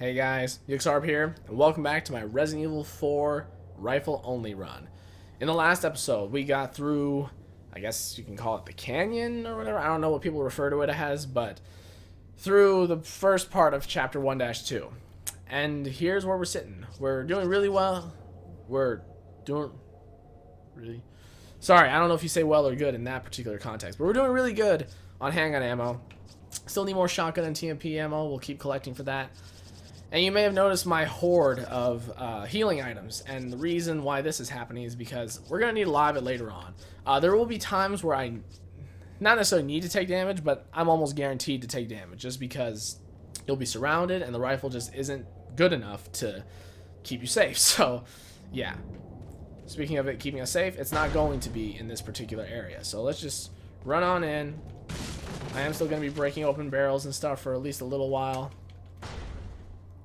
Hey guys, Yxlarb here, and welcome back to my Resident Evil 4 rifle only run. In the last episode, we got through, I guess you can call it the canyon or whatever, I don't know what people refer to it as, but through the first part of chapter 1-2. And here's where we're sitting. We're doing really well. We're doing really... Sorry, I don't know if you say well or good in that particular context, but we're doing really good on handgun ammo. Still need more shotgun and TMP ammo. We'll keep collecting for that. And you may have noticed my hoard of healing items, and the reason why this is happening is because we're going to need a lot of it later on. There will be times where I not necessarily need to take damage, but I'm almost guaranteed to take damage, just because you'll be surrounded, and the rifle just isn't good enough to keep you safe. So, yeah. Speaking of it keeping us safe, it's not going to be in this particular area. So let's just run on in. I am still going to be breaking open barrels and stuff for at least a little while.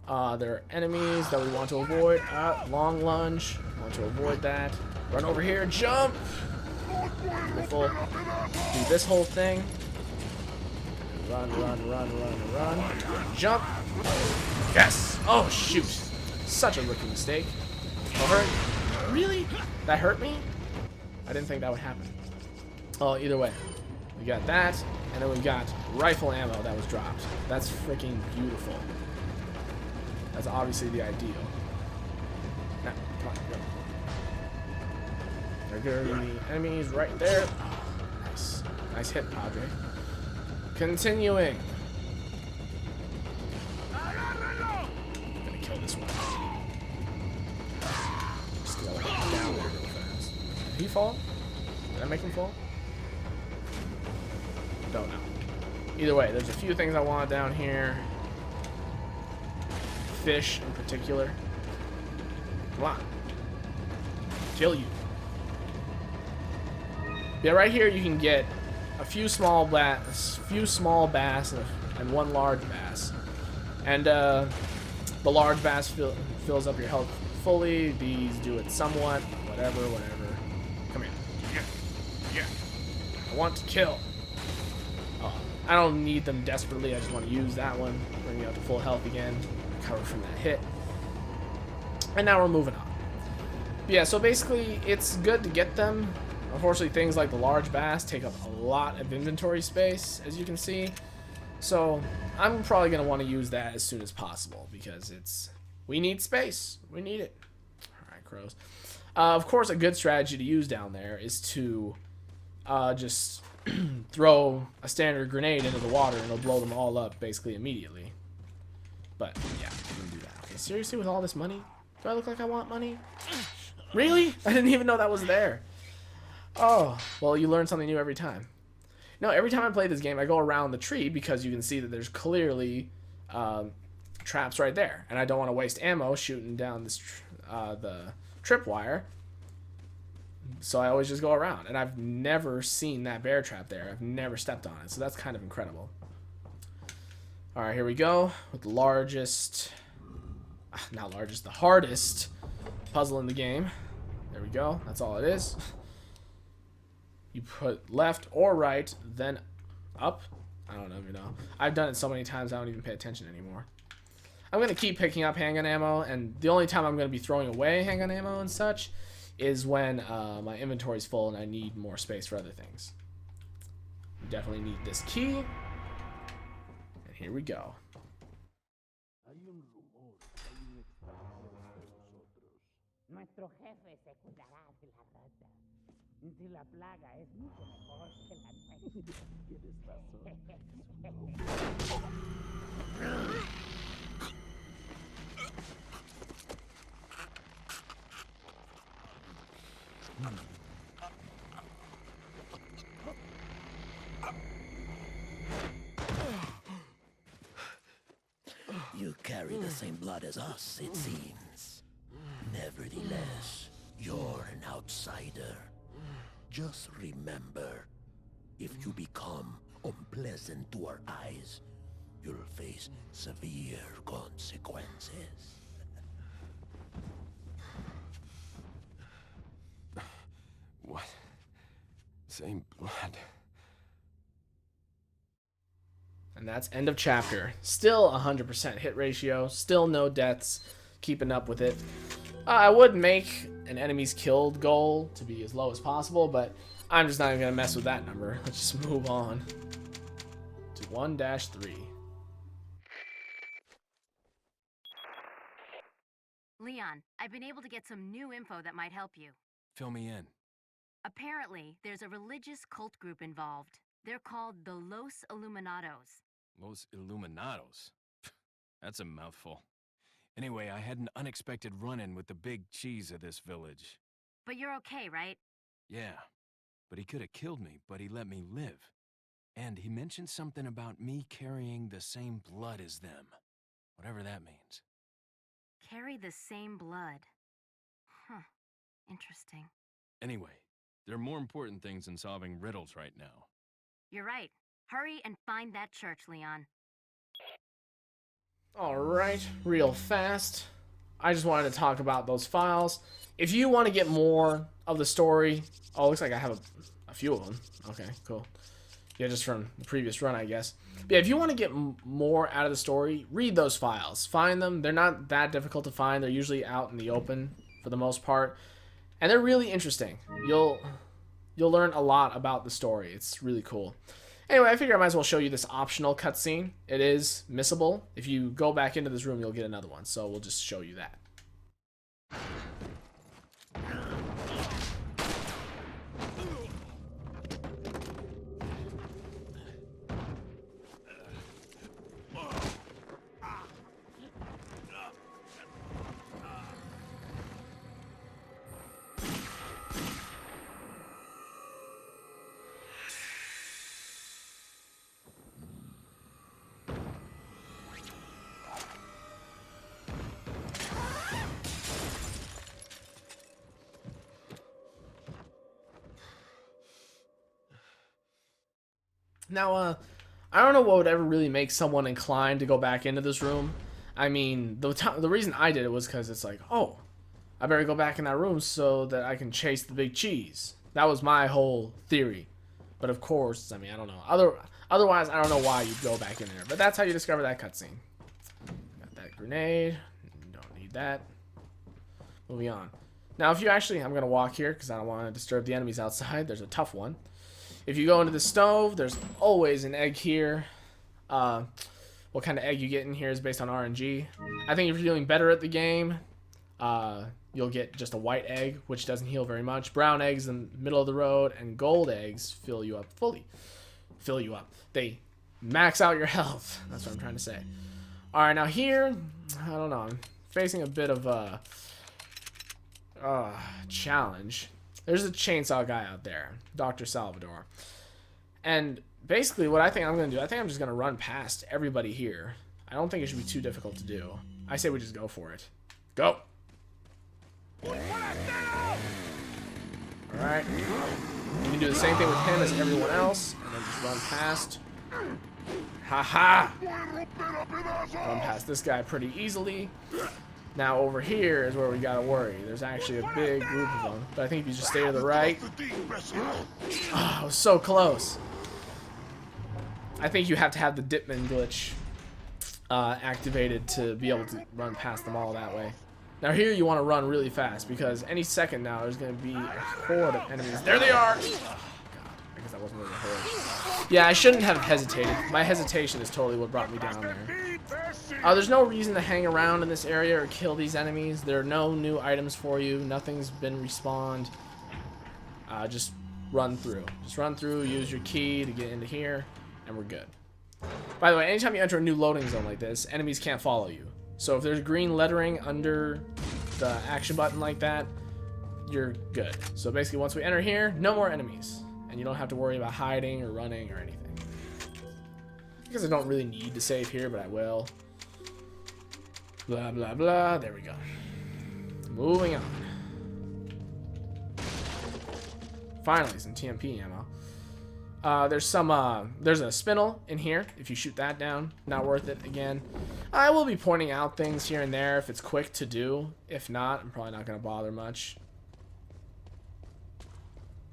There are enemies that we want to avoid. Long lunge. Want to avoid that. Run over here. Jump! Beautiful. Do this whole thing. Run, run, run, run, run. Jump! Yes! Oh, shoot. Such a rookie mistake. Oh, hurt. Really? That hurt me? I didn't think that would happen. Oh, either way. We got that, and then we got rifle ammo that was dropped. That's freaking beautiful. That's obviously the ideal. Now, come on, go. There are going to be enemies right there. Oh, nice. Nice hit, Padre. Continuing. I'm going to kill this one. Just go down there real fast. Did he fall? Did I make him fall? Don't know. Either way, there's a few things I want down here. Fish in particular. Come on. Kill you. Yeah, right here you can get a few small bass, and one large bass. And the large bass fills up your health fully. These do it somewhat. Whatever. Come here. Yeah. I want to kill. Oh, I don't need them desperately. I just want to use that one. Bring me up to full health again. Recover from that hit. And now we're moving on. Yeah, so basically it's good to get them. Unfortunately, things like the large bass take up a lot of inventory space, as you can see. So I'm probably going to want to use that as soon as possible because we need space. We need it. Alright, crows. Of course, a good strategy to use down there is to just throw a standard grenade into the water and it'll blow them all up basically immediately. But, yeah, I'm gonna do that. Okay, seriously, with all this money? Do I look like I want money? Really? I didn't even know that was there. Oh, well, you learn something new every time. No, every time I play this game, I go around the tree because you can see that there's clearly traps right there. And I don't want to waste ammo shooting down this the tripwire. So I always just go around. And I've never seen that bear trap there. I've never stepped on it. So that's kind of incredible. Alright, here we go with the largest, not largest, the hardest puzzle in the game. There we go. That's all it is. You put left or right, then up. I don't even know. I've done it so many times I don't even pay attention anymore. I'm going to keep picking up handgun ammo, and the only time I'm going to be throwing away handgun ammo and such is when my inventory is full and I need more space for other things. You definitely need this key. Here we go. Nuestro jefe se cuidará de la rata. Si la plaga es mucho mejor que la nuestra. Tienes razón. You carry the same blood as us, it seems. Nevertheless, you're an outsider. Just remember, if you become unpleasant to our eyes, you'll face severe consequences. What? Same blood. And that's end of chapter. Still 100% hit ratio. Still no deaths. Keeping up with it. I would make an enemies killed goal to be as low as possible, but I'm just not even going to mess with that number. Let's just move on to 1-3. Leon, I've been able to get some new info that might help you. Fill me in. Apparently, there's a religious cult group involved. They're called the Los Illuminados. Los Illuminados. That's a mouthful. Anyway, I had an unexpected run-in with the big cheese of this village. But you're okay, right? Yeah, but he could have killed me, but he let me live. And he mentioned something about me carrying the same blood as them. Whatever that means. Carry the same blood. Huh. Interesting. Anyway, there are more important things than solving riddles right now. You're right. Hurry and find that church, Leon. Alright, real fast. I just wanted to talk about those files. If you want to get more of the story... Oh, looks like I have a few of them. Okay, cool. Yeah, just from the previous run, I guess. But yeah, if you want to get more out of the story, read those files. Find them. They're not that difficult to find. They're usually out in the open for the most part. And they're really interesting. You'll learn a lot about the story. It's really cool. Anyway, I figure I might as well show you this optional cutscene. It is missable. If you go back into this room, you'll get another one. So we'll just show you that. Now, I don't know what would ever really make someone inclined to go back into this room. I mean, the reason I did it was because it's like, oh, I better go back in that room so that I can chase the big cheese. That was my whole theory. But of course, I mean, I don't know. Otherwise, I don't know why you'd go back in there. But that's how you discover that cutscene. Got that grenade. Don't need that. Moving on. Now, if you actually... I'm going to walk here because I don't want to disturb the enemies outside. There's a tough one. If you go into the stove, there's always an egg here. What kind of egg you get in here is based on RNG. I think if you're feeling better at the game, you'll get just a white egg, which doesn't heal very much. Brown eggs in the middle of the road, and gold eggs fill you up fully. Fill you up. They max out your health. That's what I'm trying to say. Alright, now here, I don't know. I'm facing a bit of a challenge. There's a chainsaw guy out there, Dr. Salvador. And basically what I think I'm going to do, I think I'm just going to run past everybody here. I don't think it should be too difficult to do. I say we just go for it. Go! Alright. You can do the same thing with him as everyone else, and then just run past. Haha! Run past this guy pretty easily. Now over here is where we gotta worry. There's actually a big group of them. But I think if you just stay to the right... Oh, it was so close. I think you have to have the Dipman glitch activated to be able to run past them all that way. Now here you want to run really fast because any second now there's going to be a horde of enemies. There they are! Oh, God. I guess that wasn't really a horde. Yeah, I shouldn't have hesitated. My hesitation is totally what brought me down there. There's no reason to hang around in this area or kill these enemies. There are no new items for you. Nothing's been respawned. Just run through. Just run through, use your key to get into here, and we're good. By the way, anytime you enter a new loading zone like this, enemies can't follow you. So if there's green lettering under the action button like that, you're good. So basically once we enter here, no more enemies. And you don't have to worry about hiding or running or anything. Because I don't really need to save here, but I will. Blah, blah, blah. There we go. Moving on. Finally, some TMP ammo. There's a spinel in here. If you shoot that down, not worth it again. I will be pointing out things here and there if it's quick to do. If not, I'm probably not going to bother much.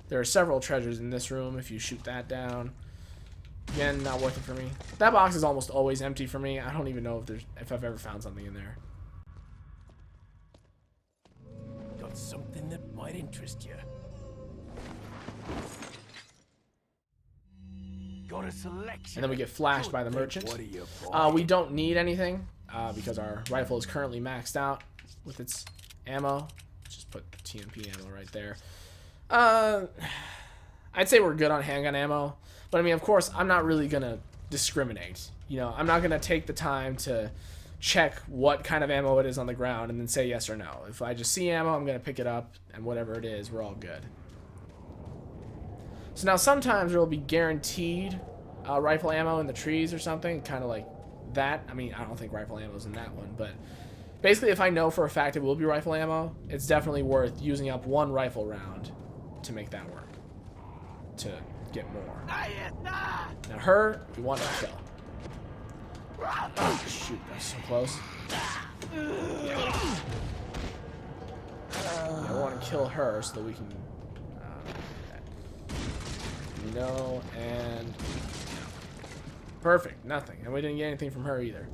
There are several treasures in this room if you shoot that down. Again, not worth it for me. That box is almost always empty for me. I don't even know if I've ever found something in there. Got something that might interest you. Got a selection. And then we get flashed by the merchant. What are you, We don't need anything because our rifle is currently maxed out with its ammo. Just put TMP ammo right there. I'd say we're good on handgun ammo. But I mean, of course, I'm not really going to discriminate. You know, I'm not going to take the time to check what kind of ammo it is on the ground and then say yes or no. If I just see ammo, I'm going to pick it up, and whatever it is, we're all good. So now sometimes there will be guaranteed rifle ammo in the trees or something, kind of like that. I mean, I don't think rifle ammo is in that one, but basically if I know for a fact it will be rifle ammo, it's definitely worth using up one rifle round to make that work, to get more. Now her, we want to kill. Oh, shoot, that's so close. Yeah, I want to kill her so that we can... no, and... no. Perfect, nothing. And we didn't get anything from her either.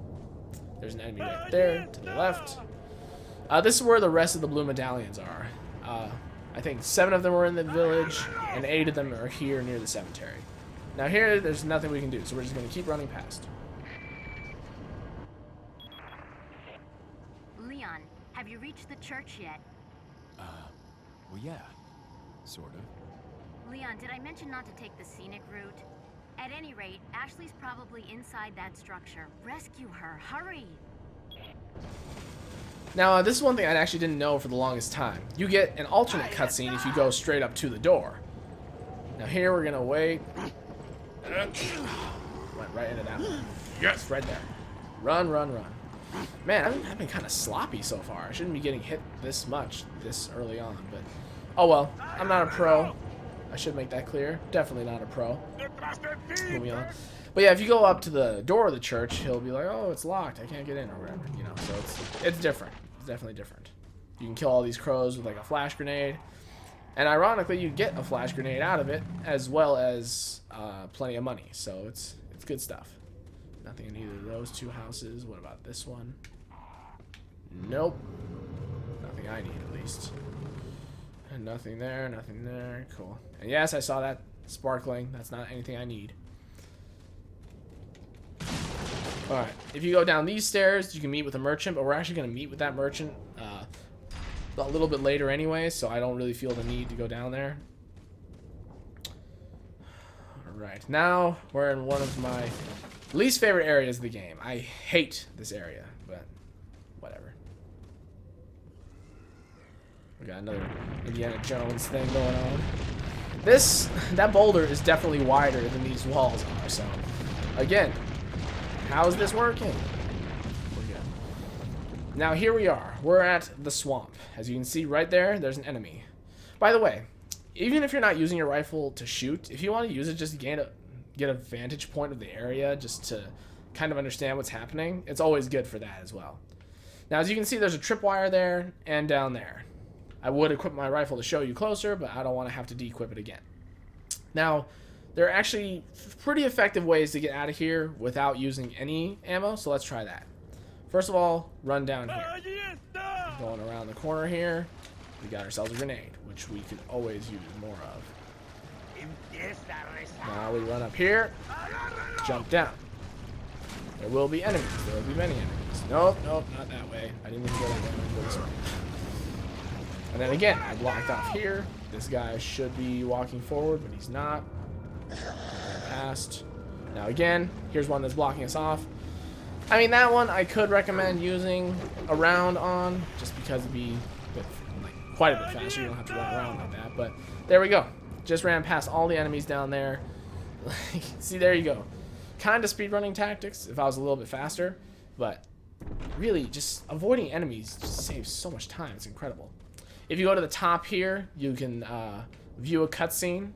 There's an enemy right there, to the left. This is where the rest of the blue medallions are. I think 7 of them were in the village, and 8 of them are here near the cemetery. Now here, there's nothing we can do, so we're just going to keep running past. Leon, have you reached the church yet? Well, yeah. Sort of. Leon, did I mention not to take the scenic route? At any rate, Ashley's probably inside that structure. Rescue her, hurry! Now, this is one thing I actually didn't know for the longest time. You get an alternate cutscene if you go straight up to the door. Now here, we're gonna wait. Went right into that one. Yes, right there. Run, run, run. Man, I've been kind of sloppy so far. I shouldn't be getting hit this much this early on, but... oh well, I'm not a pro. I should make that clear. Definitely not a pro. Moving on. But yeah, if you go up to the door of the church, he'll be like, oh, it's locked. I can't get in or whatever. You know, so it's different. It's definitely different. You can kill all these crows with like a flash grenade. And ironically, you get a flash grenade out of it, as well as plenty of money. So it's good stuff. Nothing in either of those 2 houses. What about this one? Nope. Nothing I need, at least. And nothing there, nothing there. Cool. And yes, I saw that sparkling. That's not anything I need. Alright, if you go down these stairs, you can meet with a merchant, but we're actually going to meet with that merchant a little bit later anyway, so I don't really feel the need to go down there. Alright, now we're in one of my least favorite areas of the game. I hate this area, but whatever. We got another Indiana Jones thing going on. That boulder is definitely wider than these walls are, so again, how is this working? We're good. Now here we are. We're at the swamp. As you can see right there, there's an enemy. By the way, even if you're not using your rifle to shoot, if you want to use it just to get a vantage point of the area, just to kind of understand what's happening, it's always good for that as well. Now as you can see, there's a tripwire there and down there. I would equip my rifle to show you closer, but I don't want to have to de-equip it again. Now, there are actually pretty effective ways to get out of here without using any ammo, so let's try that. First of all, run down here. Going around the corner here, we got ourselves a grenade, which we could always use more of. Now we run up here, jump down. There will be enemies. There will be many enemies. Nope, nope, not that way. I didn't even go that way. I'm gonna go this way. And then again, I blocked off here. This guy should be walking forward, but he's not. Passed. Now again, here's one that's blocking us off. I mean, that one I could recommend using a round on, just because it'd be quite a bit faster. You don't have to run around like that. But there we go. Just ran past all the enemies down there. See, there you go. Kind of speedrunning tactics if I was a little bit faster, but really just avoiding enemies just saves so much time. It's incredible. If you go to the top here, you can view a cutscene.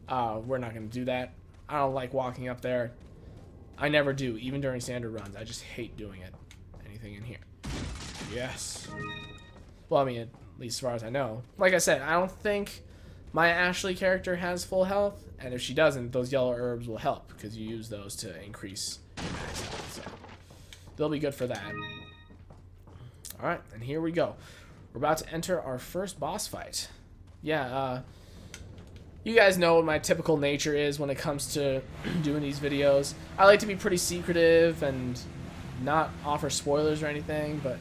We're not going to do that. I don't like walking up there. I never do, even during standard runs. I just hate doing it. Anything in here? Yes. Well, I mean, at least as far as I know. Like I said, I don't think my Ashley character has full health, and if she doesn't, those yellow herbs will help because you use those to increase your max health. So they'll be good for that. All right, and here we go. We're about to enter our first boss fight. Yeah, you guys know what my typical nature is when it comes to doing these videos. I like to be pretty secretive and not offer spoilers or anything, but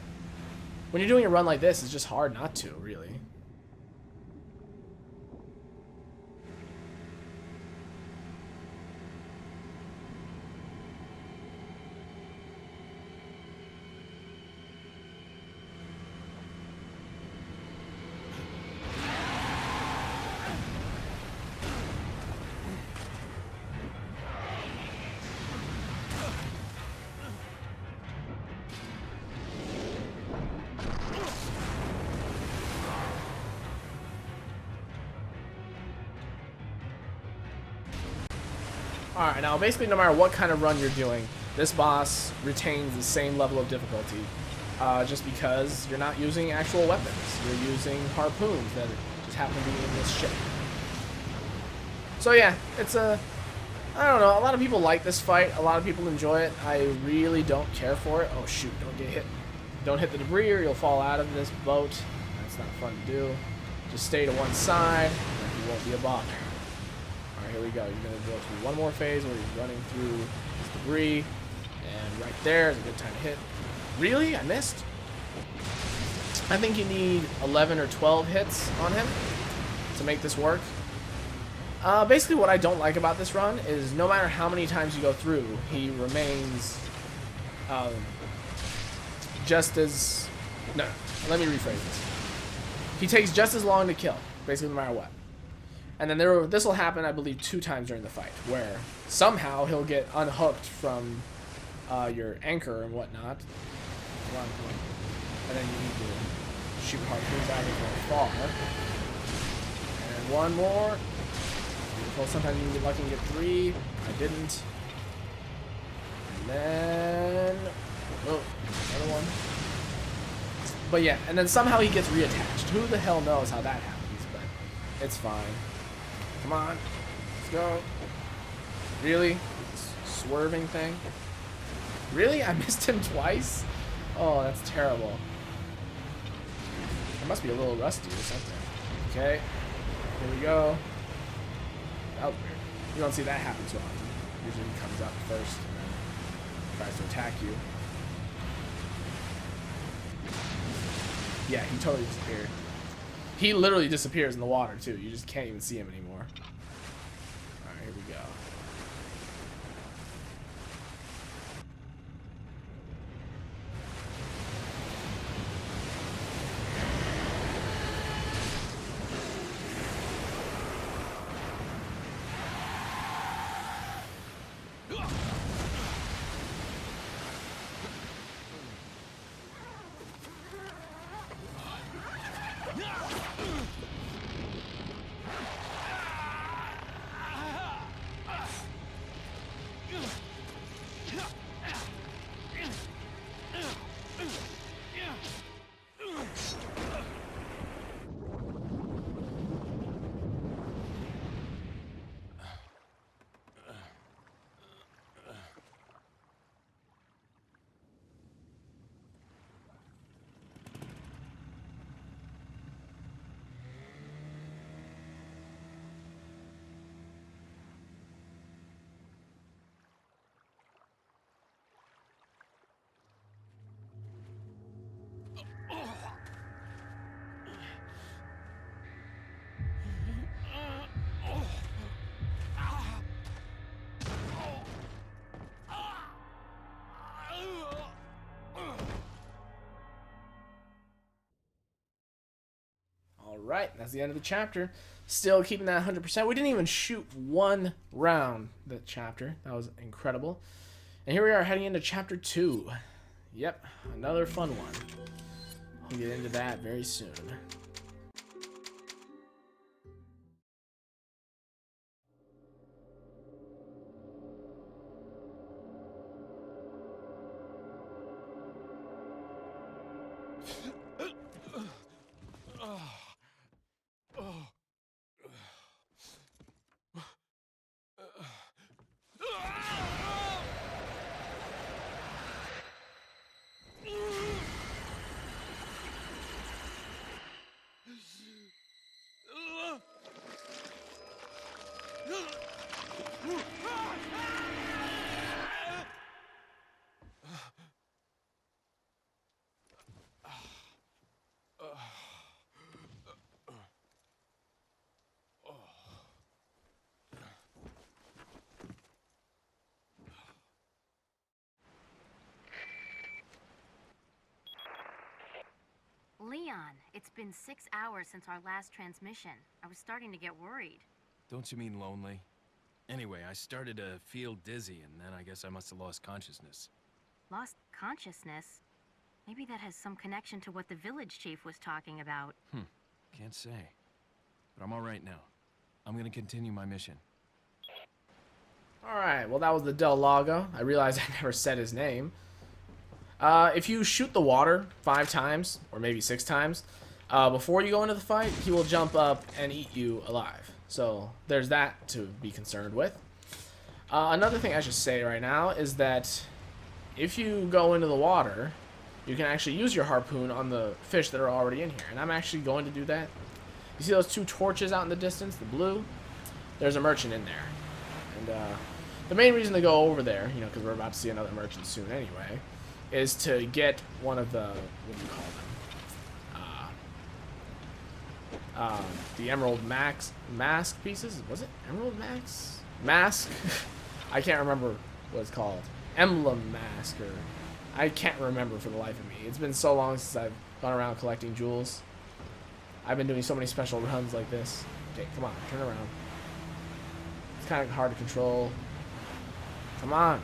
when you're doing a run like this, it's just hard not to, really. Alright, now basically no matter what kind of run you're doing, this boss retains the same level of difficulty. Just because you're not using actual weapons. You're using harpoons that just happen to be in this ship. So yeah, it's a... I don't know, a lot of people like this fight. A lot of people enjoy it. I really don't care for it. Oh shoot, don't get hit. Don't hit the debris or you'll fall out of this boat. That's not fun to do. Just stay to one side and you won't be a bother. Alright, here we go. You're going to go through one more phase where you're running through this debris. And right there is a good time to hit. Really? I missed? I think you need 11 or 12 hits on him to make this work. Basically what I don't like about this run is no matter how many times you go through, he remains just as... No, let me rephrase this. He takes just as long to kill, basically no matter what. And then this will happen, I believe, 2 times during the fight, where somehow he'll get unhooked from your anchor and whatnot. And then you need to shoot harpoons out of it from far. And one more. Well, sometimes you can get lucky and get 3. I didn't. And then... Oh, another one. But yeah, and then somehow he gets reattached. Who the hell knows how that happens, but it's fine. Come on. Let's go. Really? This swerving thing? Really? I missed him twice? Oh, that's terrible. I must be a little rusty or something. Okay. Here we go. That was weird. You don't see that happen so often. Usually he comes up first and then tries to attack you. Yeah, he totally disappeared. He literally disappears in the water too. You just can't even see him anymore. Alright, here we go. Alright, that's the end of the chapter. Still keeping that 100%. We didn't even shoot one round that chapter. That was incredible. And here we are heading into chapter 2. Yep, another fun one. We'll get into that very soon. Leon, it's been 6 hours since our last transmission. I was starting to get worried. Don't you mean lonely? Anyway, I started to feel dizzy, and then I guess I must have lost consciousness. Lost consciousness? Maybe that has some connection to what the village chief was talking about. Can't say. But I'm all right now. I'm gonna continue my mission. Alright, well that was the Del Lago. I realized I never said his name. If you shoot the water 5 times, or maybe 6 times, before you go into the fight, he will jump up and eat you alive. So there's that to be concerned with. Another thing I should say right now is that if you go into the water, you can actually use your harpoon on the fish that are already in here. And I'm actually going to do that. You see those 2 torches out in the distance, the blue? There's a merchant in there. And the main reason to go over there, you know, because we're about to see another merchant soon anyway, is to get one of the, what do you call them? The Emerald Mask pieces? Was it Emerald Mask? I can't remember what it's called. Emblem Mask, or I can't remember for the life of me. It's been so long since I've gone around collecting jewels. I've been doing so many special runs like this. Okay, come on, turn around. It's kind of hard to control. Come on.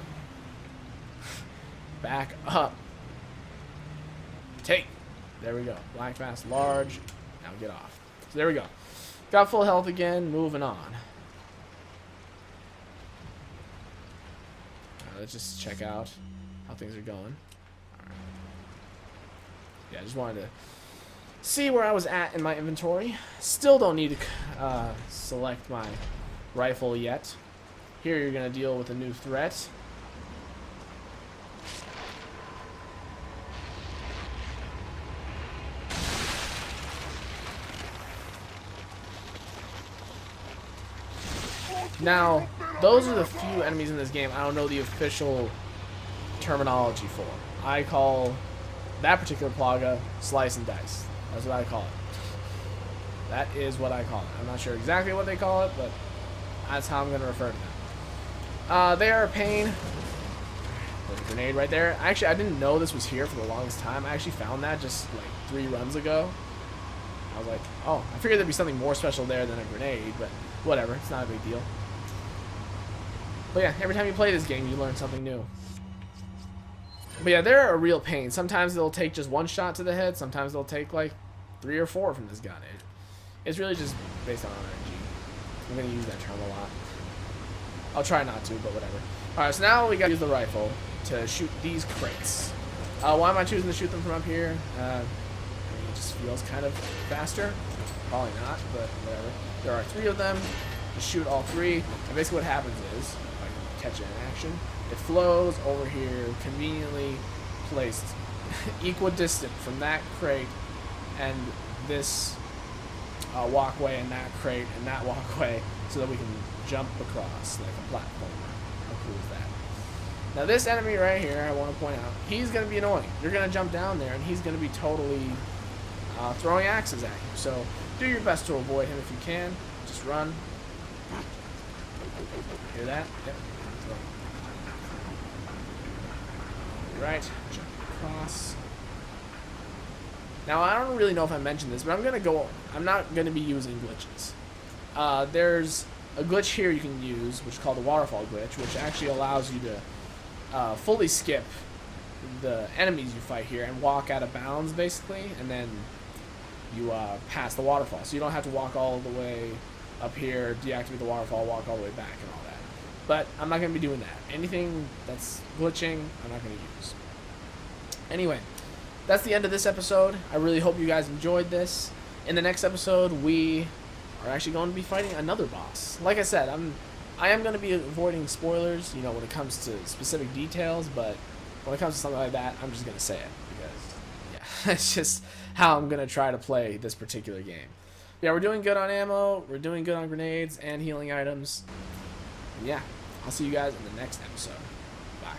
Back up. Take. There we go. Black Bass large. Now get off. So there we go. Got full health again. Moving on. Let's just check out how things are going. Alright. Yeah, I just wanted to see where I was at in my inventory. Still don't need to select my rifle yet. Here you're going to deal with a new threat. Now, those are the few enemies in this game I don't know the official terminology for. I call that particular plaga slice and dice. That's what I call it. That is what I call it. I'm not sure exactly what they call it, but that's how I'm going to refer to them. They are a pain. There's a grenade right there. Actually, I didn't know this was here for the longest time. I actually found that just like 3 runs ago. I was like, oh, I figured there'd be something more special there than a grenade, but whatever. It's not a big deal. But yeah, every time you play this game, you learn something new. But yeah, they're a real pain. Sometimes they'll take just 1 shot to the head. Sometimes they'll take like 3 or 4 from this gun. It's really just based on RNG. I'm going to use that term a lot. I'll try not to, but whatever. Alright, so now we got to use the rifle to shoot these crates. Why am I choosing to shoot them from up here? I mean, it just feels kind of faster. Probably not, but whatever. There are 3 of them. Just shoot all 3. And basically what happens is, if I can catch it in action, it flows over here, conveniently placed equidistant from that crate and this walkway and that crate and that walkway, so that we can jump across like a platformer. How cool is that? Now this enemy right here, I want to point out, he's going to be annoying. You're going to jump down there and he's going to be totally throwing axes at you. So do your best to avoid him if you can. Just run. Hear that? Yep. Right. Jump across. Now I don't really know if I mentioned this, but I'm not gonna be using glitches. There's a glitch here you can use, which is called the waterfall glitch, which actually allows you to fully skip the enemies you fight here and walk out of bounds, basically, and then you pass the waterfall. So you don't have to walk all the way up here, deactivate the waterfall, walk all the way back and all that. But I'm not going to be doing that. Anything that's glitching, I'm not going to use. Anyway, that's the end of this episode. I really hope you guys enjoyed this. In the next episode, we are actually going to be fighting another boss. Like I said, I am going to be avoiding spoilers, you know, when it comes to specific details, but when it comes to something like that, I'm just going to say it, because, yeah, it's just how I'm going to try to play this particular game. Yeah, we're doing good on ammo, we're doing good on grenades and healing items. And yeah, I'll see you guys in the next episode. Bye.